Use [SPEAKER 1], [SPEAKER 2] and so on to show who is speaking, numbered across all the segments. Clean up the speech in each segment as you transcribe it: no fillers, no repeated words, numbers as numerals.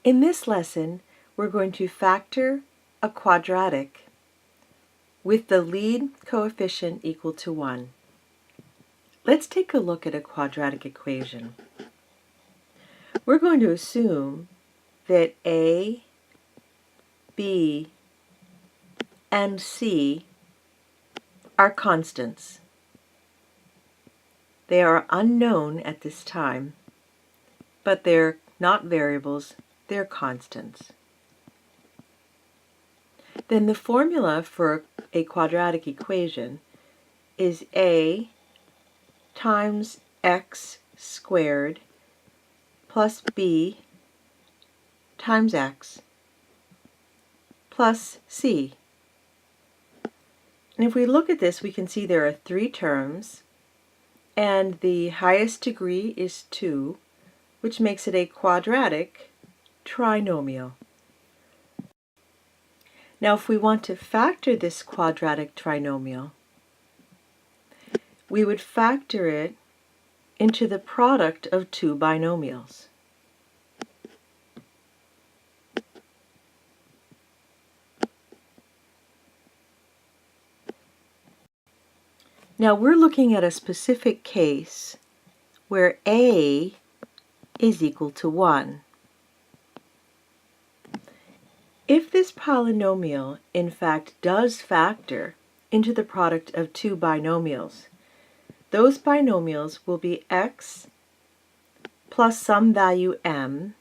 [SPEAKER 1] In this lesson, we're going to factor a quadratic with the lead coefficient equal to 1. Let's take a look at a quadratic equation. We're going to assume that A, B, and C are constants. They are unknown at this time, but they're not variables, they're constants. Then the formula for a quadratic equation is A times x squared plus B times x plus C. And if we look at this, we can see there are 3 terms, and the highest degree is 2, which makes it a quadratic trinomial. Now, if we want to factor this quadratic trinomial, we would factor it into the product of 2 binomials. Now we're looking at a specific case where A is equal to 1. If this polynomial in fact does factor into the product of 2 binomials, those binomials will be x plus some value m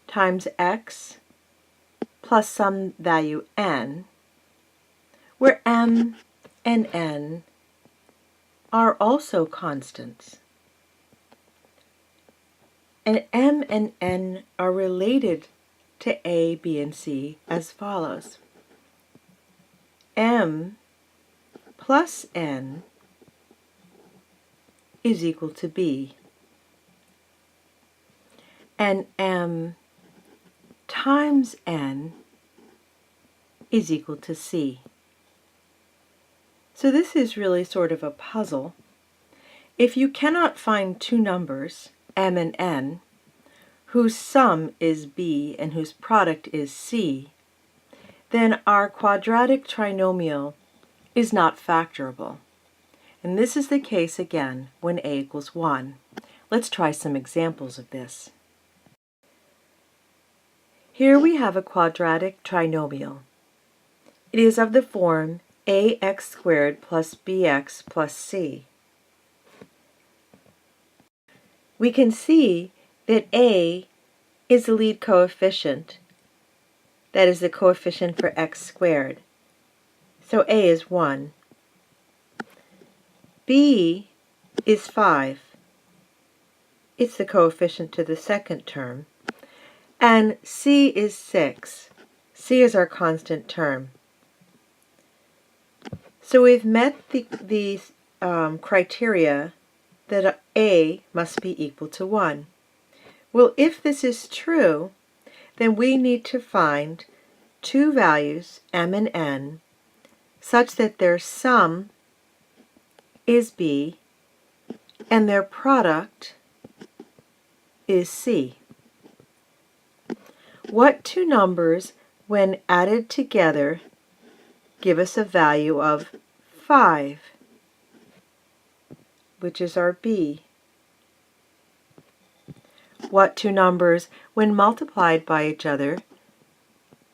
[SPEAKER 1] times x plus some value n, where m and n are also constants. And m and n are related to A, B, and C as follows. M plus n is equal to B, and m times n is equal to C. So this is really sort of a puzzle. If you cannot find 2 numbers, m and n, whose sum is B and whose product is C, then our quadratic trinomial is not factorable. And this is the case again when A equals 1. Let's try some examples of this. Here we have a quadratic trinomial. It is of the form ax squared plus bx plus c. We can see that A is the lead coefficient, that is the coefficient for x squared. So A is 1. B is 5. It's the coefficient to the second term. And C is 6. C is our constant term. So we've met the criteria that A must be equal to 1. Well, if this is true, then we need to find 2 values, m and n, such that their sum is B and their product is C. What 2 numbers, when added together, give us a value of 5, which is our B? What 2 numbers, when multiplied by each other,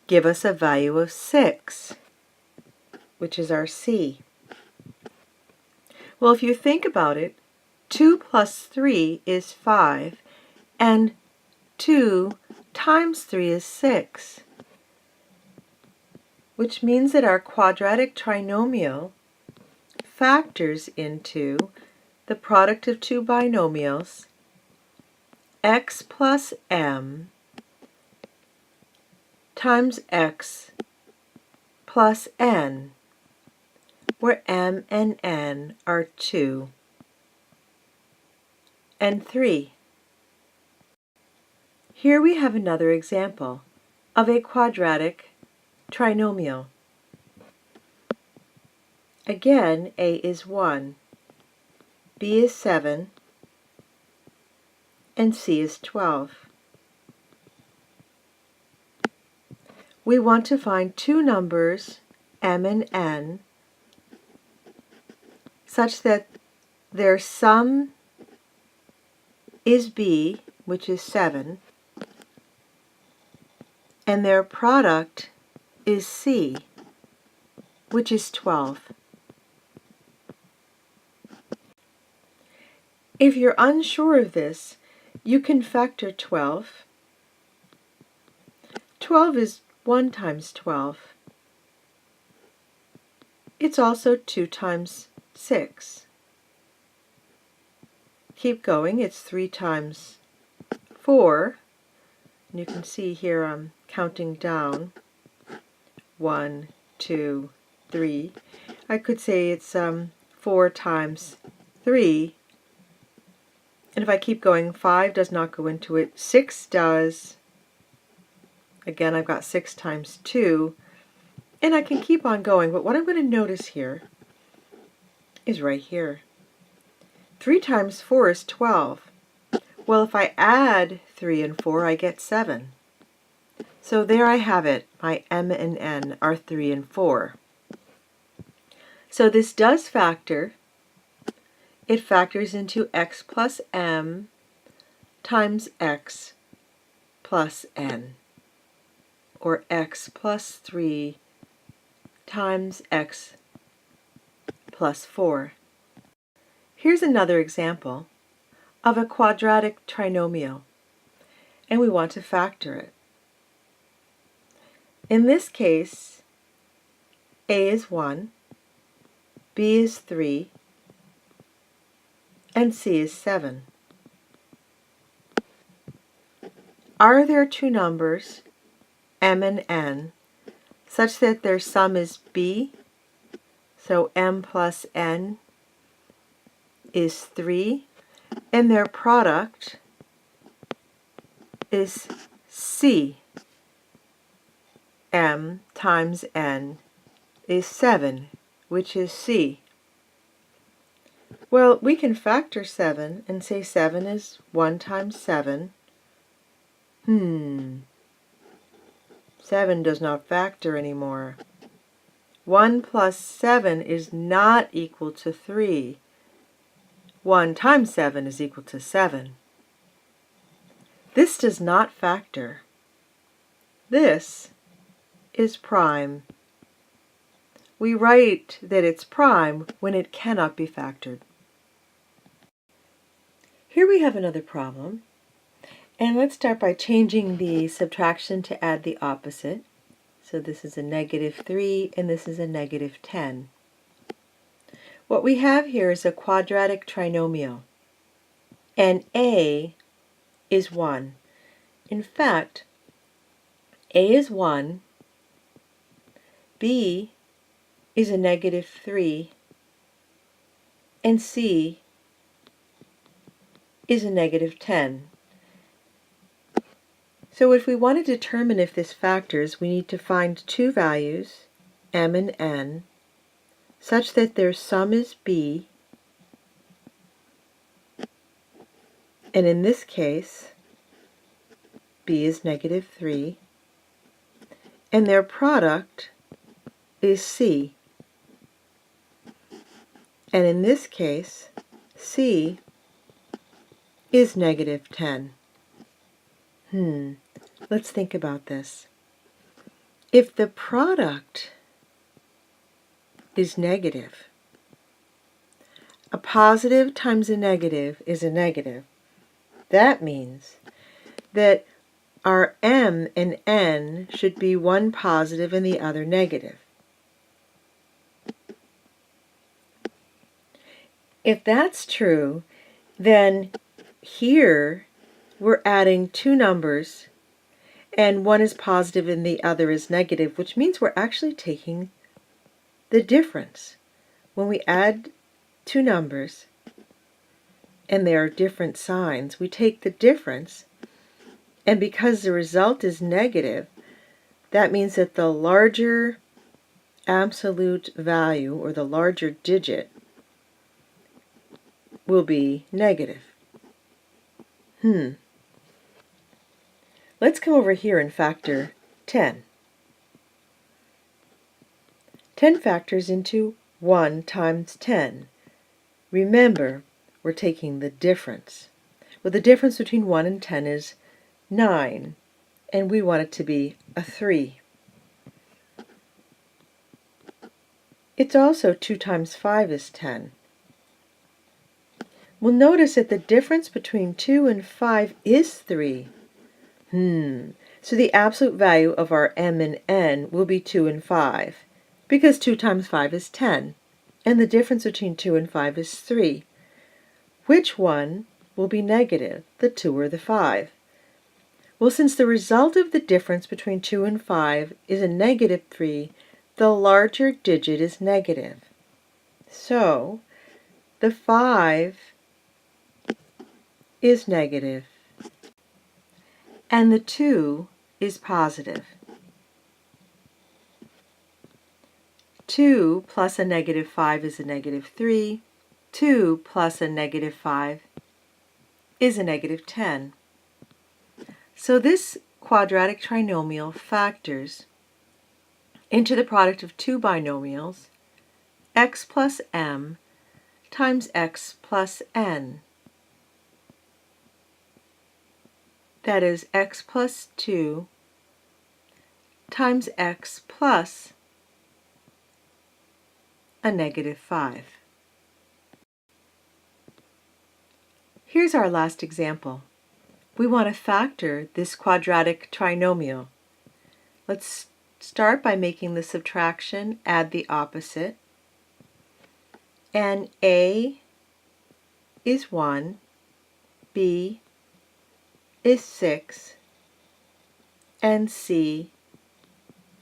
[SPEAKER 1] give us a value of 6, which is our C? Well, if you think about it, 2 plus 3 is 5, and 2 times 3 is 6, which means that our quadratic trinomial factors into the product of 2 binomials, x plus m times x plus n, where m and n are 2 and 3. Here we have another example of a quadratic trinomial. Again, A is 1, B is 7, and C is 12. we want to find two numbers, m and n, such that their sum is b, which is 7, and their product is c, which is 12. If you're unsure of this, you can factor 12. 12 is 1 times 12. It's also 2 times 6. Keep going, it's 3 times 4. And you can see here I'm counting down. 1, 2, 3. I could say it's 4 times 3. And if I keep going, 5 does not go into it. 6 does. Again, I've got 6 times 2. And I can keep on going, but what I'm going to notice here is right here. 3 times 4 is 12. Well, if I add 3 and 4, I get 7. So there I have it. My m and n are 3 and 4. So this does factor. It factors into x plus m times x plus n, or x plus 3 times x plus 4. Here's another example of a quadratic trinomial, and we want to factor it. In this case, a is 1, b is 3, and c is 7. Are there two numbers, m and n, such that their sum is b, so m plus n is 3, and their product is c, m times n is 7, which is c? Well, we can factor 7 and say 7 is 1 times 7. 7 does not factor anymore. 1 plus 7 is not equal to 3. 1 times 7 is equal to 7. This does not factor. This is prime. We write that it's prime when it cannot be factored. Here we have another problem. And let's start by changing the subtraction to add the opposite. So this is a -3 and this is a -10. What we have here is a quadratic trinomial, and a is 1. In fact, a is 1, b is a -3, and c is a -10. So if we want to determine if this factors, we need to find two values, m and n, such that their sum is b, and in this case, b is -3, and their product is c, and in this case, c is -10. Let's think about this. If the product is negative, a positive times a negative is a negative. That means that our m and n should be one positive and the other negative. If that's true, then here we're adding two numbers, and one is positive and the other is negative, which means we're actually taking the difference. When we add two numbers and there are different signs, we take the difference, and because the result is negative, that means that the larger absolute value, or the larger digit, will be negative. Let's come over here and factor 10. 10 factors into 1 times 10. Remember, we're taking the difference. Well, the difference between 1 and 10 is 9, and we want it to be a 3. It's also 2 times 5 is 10. Well, notice that the difference between 2 and 5 is 3. So the absolute value of our m and n will be 2 and 5, because 2 times 5 is 10, and the difference between 2 and 5 is 3. Which one will be negative, the 2 or the 5? Well, since the result of the difference between 2 and 5 is a negative 3, the larger digit is negative. So, the 5 is negative, and the 2 is positive. 2 plus a negative 5 is a negative 3. 2 plus a negative 5 is a negative 10. So this quadratic trinomial factors into the product of two binomials, x plus m times x plus n. That is x plus 2 times x plus a negative 5. Here's our last example. We want to factor this quadratic trinomial. Let's start by making the subtraction, add the opposite. And a is 1, b is 6, and c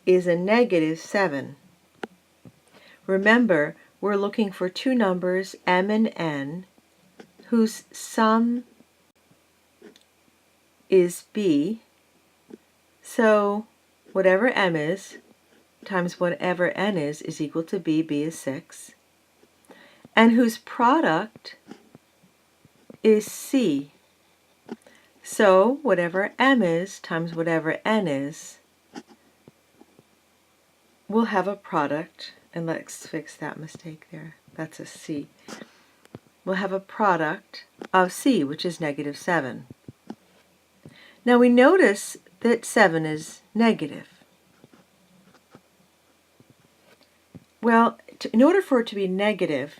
[SPEAKER 1] is a negative 7. Remember, we're looking for two numbers, m and n, whose sum is b. So whatever m is times whatever n is equal to b. B is 6. And whose product is c. So whatever m is times whatever n is, we'll have a product, and let's fix that mistake there. That's a c. We'll have a product of c, which is negative 7. Now we notice that 7 is negative. Well, in order for it to be negative,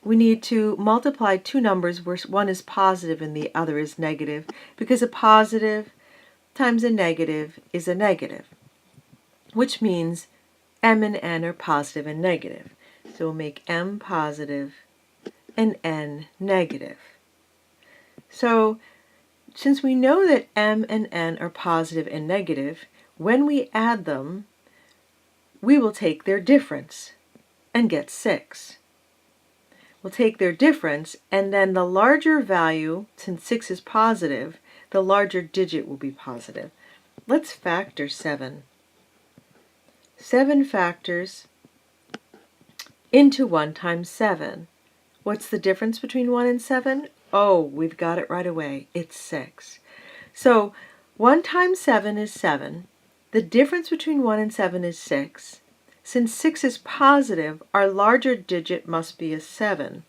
[SPEAKER 1] we need to multiply two numbers where one is positive and the other is negative, because a positive times a negative is a negative, which means m and n are positive and negative. So we'll make m positive and n negative. So since we know that m and n are positive and negative, when we add them, we will take their difference and get 6. We'll take their difference, and then the larger value, since 6 is positive, the larger digit will be positive. Let's factor 7. 7 factors into 1 times 7. What's the difference between 1 and 7? Oh, we've got it right away. It's 6. So 1 times 7 is 7. The difference between 1 and 7 is 6. Since 6 is positive, our larger digit must be a 7.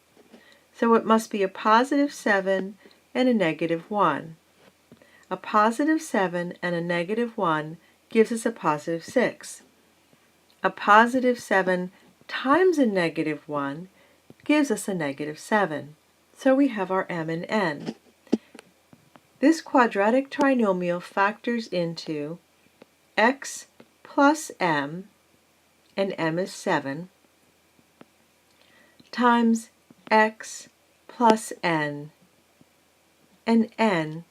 [SPEAKER 1] So it must be a positive 7 and a negative 1. A positive 7 and a negative 1 gives us a positive 6. A positive 7 times a negative 1 gives us a negative 7. So we have our m and n. This quadratic trinomial factors into x plus m, and m is 7, times x plus n, and n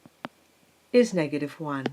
[SPEAKER 1] is negative 1.